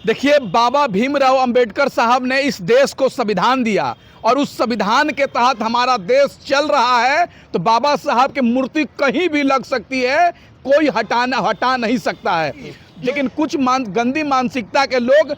देखिए, बाबा भीमराव अंबेडकर साहब ने इस देश को संविधान दिया और उस संविधान के तहत हमारा देश चल रहा है। तो बाबा साहब की मूर्ति कहीं भी लग सकती है, कोई हटा नहीं सकता है। लेकिन कुछ गंदी मानसिकता के लोग,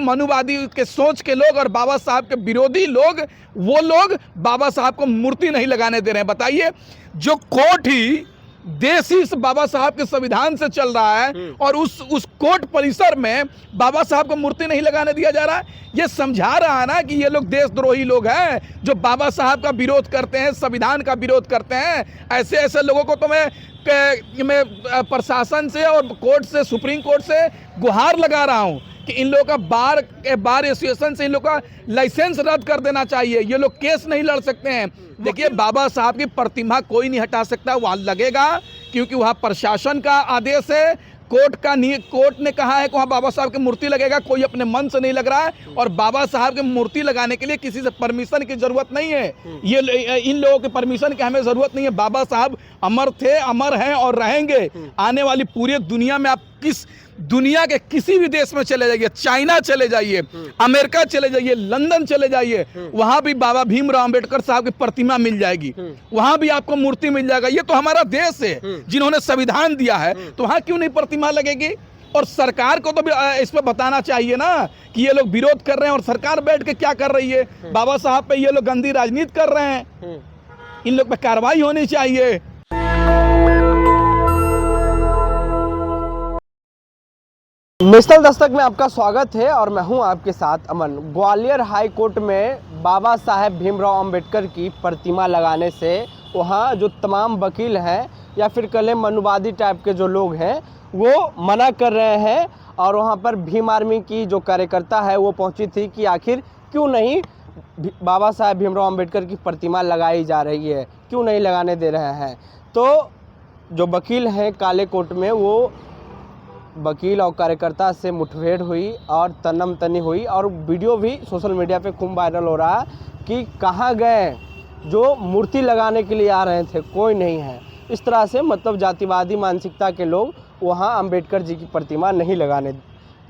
मनुवादी के सोच के लोग और बाबा साहब के विरोधी लोग, वो लोग बाबा साहब को मूर्ति नहीं लगाने दे रहे हैं। बताइए, जो कोर्ट ही देश ही इस बाबा साहब के संविधान से चल रहा है और उस कोर्ट परिसर में बाबा साहब को मूर्ति नहीं लगाने दिया जा रहा है। ये समझा रहा है ना कि ये लोग देशद्रोही लोग हैं जो बाबा साहब का विरोध करते हैं, संविधान का विरोध करते हैं। ऐसे ऐसे लोगों को तो मैं प्रशासन से और कोर्ट से, सुप्रीम कोर्ट से गुहार लगा रहा हूँ कि इन लोगों का बार एसोसिएशन से इन लोगों का लाइसेंस रद्द कर देना चाहिए। ये लोग केस नहीं लड़ सकते हैं। देखिए, बाबा साहब की प्रतिमा कोई नहीं हटा सकता, वहाँ लगेगा, क्योंकि वहाँ प्रशासन का आदेश है, कोर्ट ने कहा है कि वहाँ बाबा साहब की मूर्ति लगेगा। कोई अपने मन से नहीं लग रहा है और बाबा साहब की मूर्ति लगाने के लिए किसी से परमिशन की जरूरत नहीं है। ये इन लोगों की परमिशन की हमें जरूरत नहीं है। बाबा साहब अमर थे, अमर हैं और रहेंगे। आने वाली पूरी दुनिया में आप दुनिया के किसी भी देश में चले जाइए, चाइना चले जाइए, अमेरिका चले जाइए, लंदन चले जाइए, वहां भी बाबा भीमराव अंबेडकर साहब की प्रतिमा मिल जाएगी, वहां भी आपको मूर्ति मिल जाएगा। ये तो हमारा देश है जिन्होंने संविधान दिया है, तो वहां क्यों नहीं प्रतिमा लगेगी? और सरकार को तो भी इस पर बताना चाहिए ना कि ये लोग विरोध कर रहे हैं और सरकार बैठ के क्या कर रही है। बाबा साहब पे ये लोग गंदी राजनीति कर रहे हैं, इन लोग पे कार्रवाई होनी चाहिए। नेशनल दस्तक में आपका स्वागत है और मैं हूं आपके साथ अमन। ग्वालियर हाई कोर्ट में बाबा साहेब भीमराव अंबेडकर की प्रतिमा लगाने से वहां जो तमाम वकील हैं या फिर कल मनुवादी टाइप के जो लोग हैं वो मना कर रहे हैं। और वहां पर भीम आर्मी की जो कार्यकर्ता है वो पहुंची थी कि आखिर क्यों नहीं बाबा साहेब भीमराव अंबेडकर की प्रतिमा लगाई जा रही है, क्यों नहीं लगाने दे रहे हैं। तो जो वकील हैं काले कोट में, वो वकील और कार्यकर्ता से मुठभेड़ हुई और तन्नम तनी हुई और वीडियो भी सोशल मीडिया पे खूब वायरल हो रहा है कि कहाँ गए जो मूर्ति लगाने के लिए आ रहे थे, कोई नहीं है। इस तरह से मतलब जातिवादी मानसिकता के लोग वहाँ अंबेडकर जी की प्रतिमा नहीं लगाने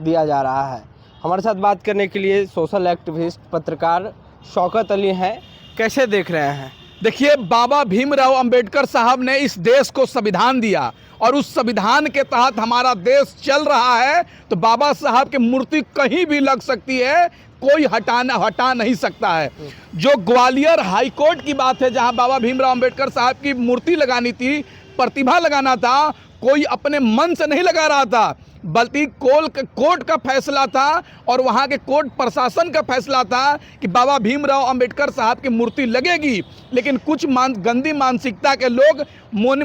दिया जा रहा है। हमारे साथ बात करने के लिए सोशल एक्टिविस्ट पत्रकार शौकत अली हैं। कैसे देख रहे हैं? देखिए, बाबा भीमराव अंबेडकर साहब ने इस देश को संविधान दिया और उस संविधान के तहत हमारा देश चल रहा है। तो बाबा साहब की मूर्ति कहीं भी लग सकती है, कोई हटा नहीं सकता है। जो ग्वालियर हाई कोर्ट की बात है, जहां बाबा भीमराव अंबेडकर साहब की मूर्ति लगानी थी, प्रतिभा लगाना था, कोई अपने मन से नहीं लगा रहा था, बल्कि कोर्ट का फैसला था और वहाँ के कोर्ट प्रशासन का फैसला था कि बाबा भीमराव अंबेडकर साहब की मूर्ति लगेगी। लेकिन कुछ गंदी मानसिकता के लोग,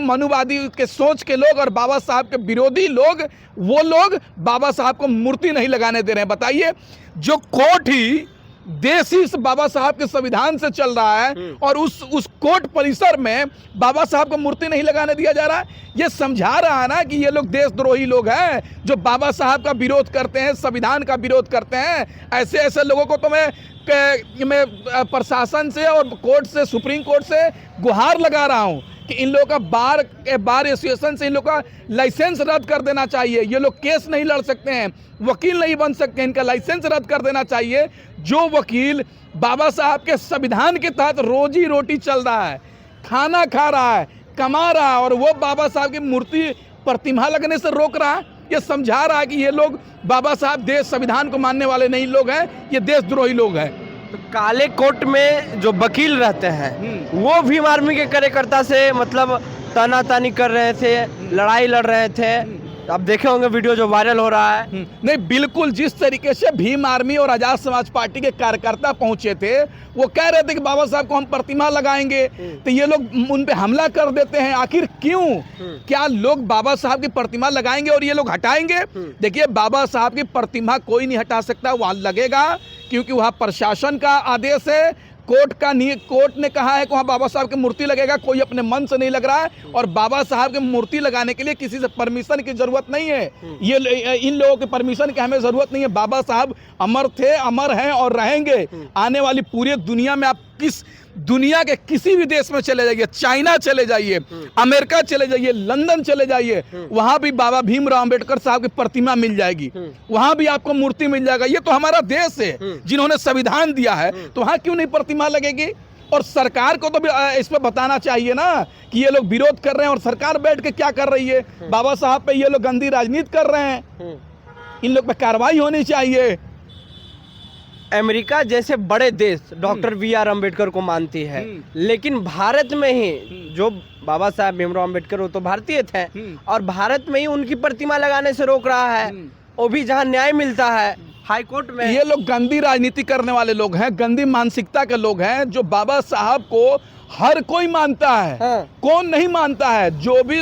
मनुवादी के सोच के लोग और बाबा साहब के विरोधी लोग, वो लोग बाबा साहब को मूर्ति नहीं लगाने दे रहे हैं। बताइए, जो कोर्ट ही देश ही इस बाबा साहब के संविधान से चल रहा है और उस कोर्ट परिसर में बाबा साहब को मूर्ति नहीं लगाने दिया जा रहा है। ये समझा रहा है ना कि ये लोग देशद्रोही लोग हैं जो बाबा साहब का विरोध करते हैं, संविधान का विरोध करते हैं। ऐसे ऐसे लोगों को तो मैं प्रशासन से और कोर्ट से, सुप्रीम कोर्ट से गुहार लगा रहा हूँ कि इन लोगों का बार एसोसिएशन से इन लोगों का लाइसेंस रद्द कर देना चाहिए। ये लोग केस नहीं लड़ सकते हैं, वकील नहीं बन सकते, इनका लाइसेंस रद्द कर देना चाहिए। जो वकील बाबा साहब के संविधान के तहत रोजी रोटी चल रहा है, खाना खा रहा है, कमा रहा है, और वो बाबा साहब की मूर्ति प्रतिमा लगने से रोक रहा है, ये समझा रहा है कि ये लोग बाबा साहब देश संविधान को मानने वाले नहीं लोग हैं, ये देशद्रोही लोग हैं। तो काले कोट में जो वकील रहते हैं वो भीम आर्मी के कार्यकर्ता से मतलब तानातानी कर रहे थे, लड़ाई लड़ रहे थे। आप देखे होंगे वीडियो जो वायरल हो रहा है। नहीं, बिल्कुल जिस तरीके से भीम आर्मी और आजाद समाज पार्टी के कार्यकर्ता पहुंचे थे, वो कह रहे थे कि बाबा साहब को हम प्रतिमा लगाएंगे, तो ये लोग उन पे हमला कर देते हैं। आखिर क्यों? क्या लोग बाबा साहब की प्रतिमा लगाएंगे और ये लोग हटाएंगे? देखिए, बाबा साहब की प्रतिमा कोई नहीं हटा सकता, वहाँ लगेगा, क्योंकि वहाँ प्रशासन का आदेश है, कोर्ट ने कहा है कि वहाँ बाबा साहब की मूर्ति लगेगा। कोई अपने मन से नहीं लग रहा है और बाबा साहब की मूर्ति लगाने के लिए किसी से परमिशन की जरूरत नहीं है। ये इन लोगों की परमिशन की हमें जरूरत नहीं है। बाबा साहब अमर थे, अमर हैं और रहेंगे। आने वाली पूरी दुनिया में आप दुनिया के किसी भी देश में चले जाइए, चाइना चले जाइए, अमेरिका चले जाइए, लंदन चले जाइए, वहां भी बाबा भीमराव अंबेडकर साहब की प्रतिमा मिल जाएगी, वहां भी आपको मूर्ति मिल जाएगा। ये तो हमारा देश है जिन्होंने संविधान दिया है, तो वहां क्यों नहीं प्रतिमा लगेगी? और सरकार को तो भी इस पर बताना चाहिए ना कि ये लोग विरोध कर रहे हैं और सरकार बैठ के क्या कर रही है। बाबा साहब पे ये लोग गंदी राजनीति कर रहे हैं, इन लोग पे कार्रवाई होनी चाहिए। अमेरिका जैसे बड़े देश डॉक्टर बी.आर. अम्बेडकर को मानती है, लेकिन भारत में ही जो बाबा साहब भीमराव अम्बेडकर वो तो भारतीय थे और भारत में ही उनकी प्रतिमा लगाने से रोक रहा है, वो भी जहां न्याय मिलता है हाई कोर्ट में। ये लोग गंदी राजनीति करने वाले लोग हैं, गंदी मानसिकता के लोग हैं। जो बाबा साहब को हर कोई मानता है, कौन नहीं मानता है? जो भी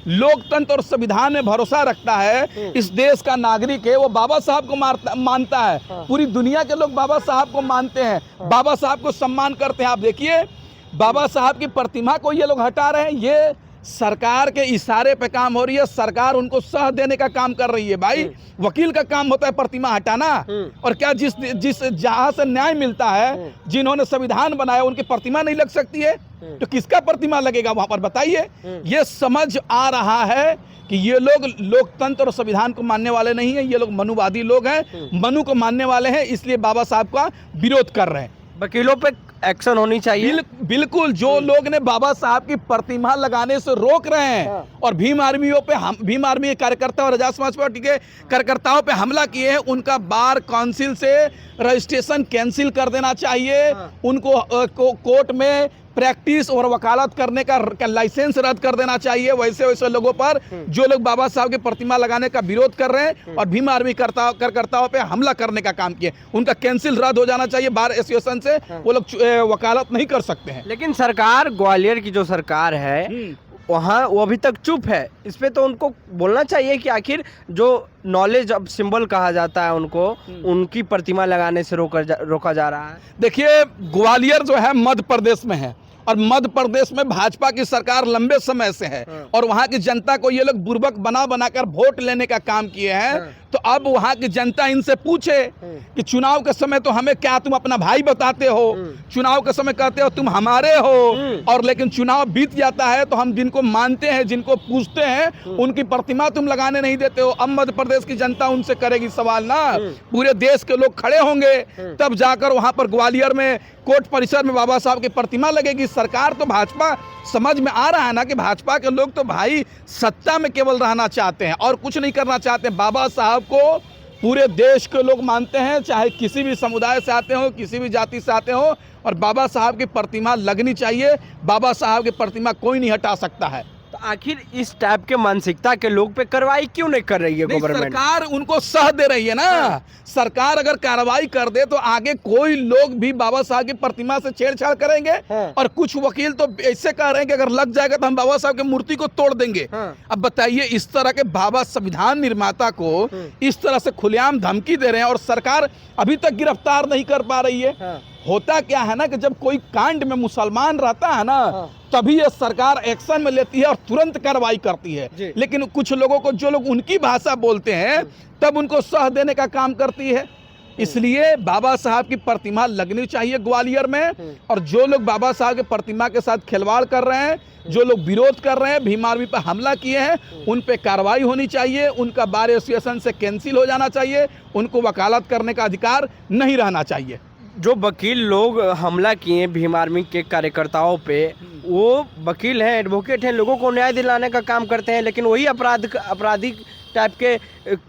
लोकतंत्र और संविधान में भरोसा रखता है, इस देश का नागरिक है, वो बाबा साहब को मानता है। पूरी दुनिया के लोग बाबा साहब को मानते हैं, बाबा साहब को सम्मान करते हैं। आप देखिए बाबा साहब की प्रतिमा को ये लोग हटा रहे हैं, ये सरकार के इशारे पे काम हो रही है। सरकार उनको सह देने का काम कर रही है। भाई वकील का काम होता है प्रतिमा हटाना, और क्या जिस जहां से न्याय मिलता है, जिन्होंने संविधान बनाया, उनकी प्रतिमा नहीं लग सकती है? तो किसका प्रतिमा लगेगा वहां पर? बताइए। ये समझ आ रहा है कि ये लोग लोकतंत्र और संविधान को मानने वाले नहीं है, ये लोग मनुवादी लोग हैं, मनु को मानने वाले हैं, इसलिए बाबा साहब का विरोध कर रहे हैं। वकीलों पे एक्शन होनी चाहिए। बिल्कुल। जो लोग ने बाबा साहब की प्रतिमा लगाने से रोक रहे हैं और भीम आर्मियों पे भीम आर्मी के कार्यकर्ता और आजाद समाज पार्टी के कार्यकर्ताओं पे हमला किए हैं, उनका बार काउंसिल से रजिस्ट्रेशन कैंसिल कर देना चाहिए। उनको कोर्ट में प्रैक्टिस और वकालत करने का लाइसेंस रद्द कर देना चाहिए। वैसे लोगों पर जो लोग बाबा साहब की प्रतिमा लगाने का विरोध कर रहे हैं और भीम आर्मी कार्यकर्ताओं पे हमला करने का काम किए, उनका कैंसिल रद्द हो जाना चाहिए। बार एसोसिएशन से वो लोग वकालत नहीं कर सकते हैं। लेकिन सरकार, ग्वालियर की जो सरकार है वहाँ, वो अभी तक चुप है। इस पे तो उनको बोलना चाहिए कि आखिर जो नॉलेज अब सिंबल कहा जाता है उनको, उनकी प्रतिमा लगाने से रोका जा रहा है। देखिए ग्वालियर जो है मध्य प्रदेश में है, और मध्य प्रदेश में भाजपा की सरकार लंबे समय से है, और वहां की जनता को ये लोग बुर्बक बनाकर वोट लेने का काम किए हैं। तो अब वहां की जनता इनसे पूछे कि चुनाव के समय तो हमें क्या तुम अपना भाई बताते हो, चुनाव के समय कहते हो तुम हमारे हो, और लेकिन चुनाव बीत जाता है तो हम जिनको मानते हैं, जिनको पूछते हैं, उनकी प्रतिमा तुम लगाने नहीं देते हो। अब मध्य प्रदेश की जनता उनसे करेगी सवाल ना, पूरे देश के लोग खड़े होंगे, तब जाकर वहां पर ग्वालियर में कोर्ट परिसर में बाबा साहब की प्रतिमा लगेगी। सरकार तो भाजपा, समझ में आ रहा है ना कि भाजपा के लोग तो भाई सत्ता में केवल रहना चाहते हैं और कुछ नहीं करना चाहते। बाबा साहब को पूरे देश के लोग मानते हैं, चाहे किसी भी समुदाय से आते हो, किसी भी जाति से आते हो, और बाबा साहब की प्रतिमा लगनी चाहिए। बाबा साहब की प्रतिमा कोई नहीं हटा सकता है। तो आखिर इस टाइप के मानसिकता के लोग पे कार्रवाई क्यों नहीं कर रही है गवर्नमेंट? सरकार उनको सह दे रही है ना। सरकार अगर कार्रवाई कर दे तो आगे कोई लोग भी बाबा साहब की प्रतिमा से छेड़छाड़ करेंगे, और कुछ वकील तो ऐसे कह रहे हैं कि अगर लग जाएगा तो हम बाबा साहब की मूर्ति को तोड़ देंगे। अब बताइए, इस तरह के बाबा संविधान निर्माता को इस तरह से खुलेआम धमकी दे रहे हैं और सरकार अभी तक गिरफ्तार नहीं कर पा रही है। होता क्या है ना कि जब कोई कांड में मुसलमान रहता है ना, तभी ये सरकार एक्शन में लेती है और तुरंत कार्रवाई करती है। लेकिन कुछ लोगों को, जो लोग उनकी भाषा बोलते हैं, तब उनको सह देने का काम करती है। इसलिए बाबा साहब की प्रतिमा लगनी चाहिए ग्वालियर में, और जो लोग बाबा साहब की प्रतिमा के साथ खिलवाड़ कर रहे हैं, जो लोग विरोध कर रहे हैं, भीम आर्मी पर हमला किए हैं, उन पे कार्रवाई होनी चाहिए। उनका बार एसोसिएशन से कैंसिल हो जाना चाहिए, उनको वकालत करने का अधिकार नहीं रहना चाहिए। जो वकील लोग हमला किए भीम आर्मी के कार्यकर्ताओं पे, वो वकील हैं, एडवोकेट हैं, लोगों को न्याय दिलाने का काम करते हैं, लेकिन वही आपराधिक टाइप के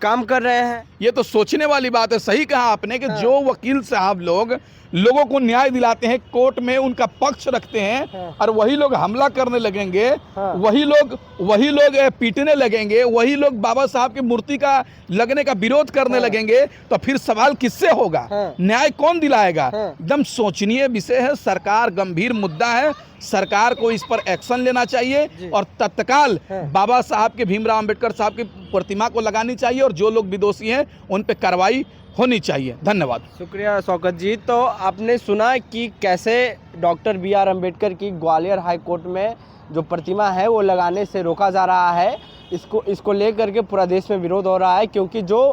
काम कर रहे हैं। ये तो सोचने वाली बात है। सही कहा आपने कि जो वकील साहब लोग लोगों को न्याय दिलाते हैं, कोर्ट में उनका पक्ष रखते हैं, और वही लोग हमला करने लगेंगे, वही लोग पीटने लगेंगे, वही लोग बाबा साहब की मूर्ति का लगने का विरोध करने लगेंगे, तो फिर सवाल किससे होगा? न्याय कौन दिलाएगा? एकदम सोचनीय विषय है। सरकार गंभीर मुद्दा है, सरकार को इस पर एक्शन लेना चाहिए और तत्काल बाबा साहब के, भीमराव अंबेडकर साहब की प्रतिमा को लगानी चाहिए, और जो लोग भी दोषी हैं उन पर कार्रवाई होनी चाहिए। धन्यवाद। शुक्रिया शौकत जी। तो आपने सुना कि कैसे डॉक्टर बी.आर. अम्बेडकर की ग्वालियर हाई कोर्ट में जो प्रतिमा है वो लगाने से रोका जा रहा है। इसको लेकर के पूरा देश में विरोध हो रहा है, क्योंकि जो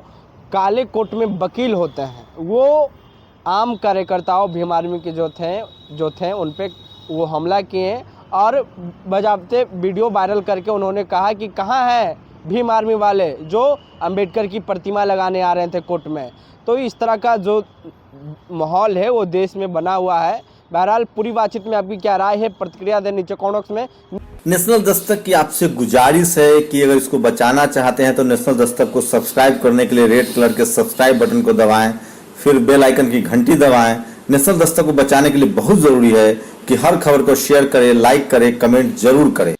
काले कोट में वकील होते हैं वो आम कार्यकर्ताओं भीम आर्मी के जो थे उन पे वो हमला किए और बजाबते वीडियो वायरल करके उन्होंने कहा कि कहाँ है भीम आर्मी वाले जो अंबेडकर की प्रतिमा लगाने आ रहे थे कोर्ट में। तो इस तरह का जो माहौल है वो देश में बना हुआ है। बहरहाल पूरी बातचीत में आपकी क्या राय है, प्रतिक्रिया दें नीचे कमेंट बॉक्स में। नेशनल दस्तक की आपसे गुजारिश है कि अगर इसको बचाना चाहते हैं तो नेशनल दस्तक को सब्सक्राइब करने के लिए रेड कलर के सब्सक्राइब बटन को दबाएं, फिर बेल आइकन की घंटी दबाएं। नेशनल दस्तक को बचाने के लिए बहुत जरूरी है कि हर खबर को शेयर करें, लाइक करें, कमेंट जरूर करें।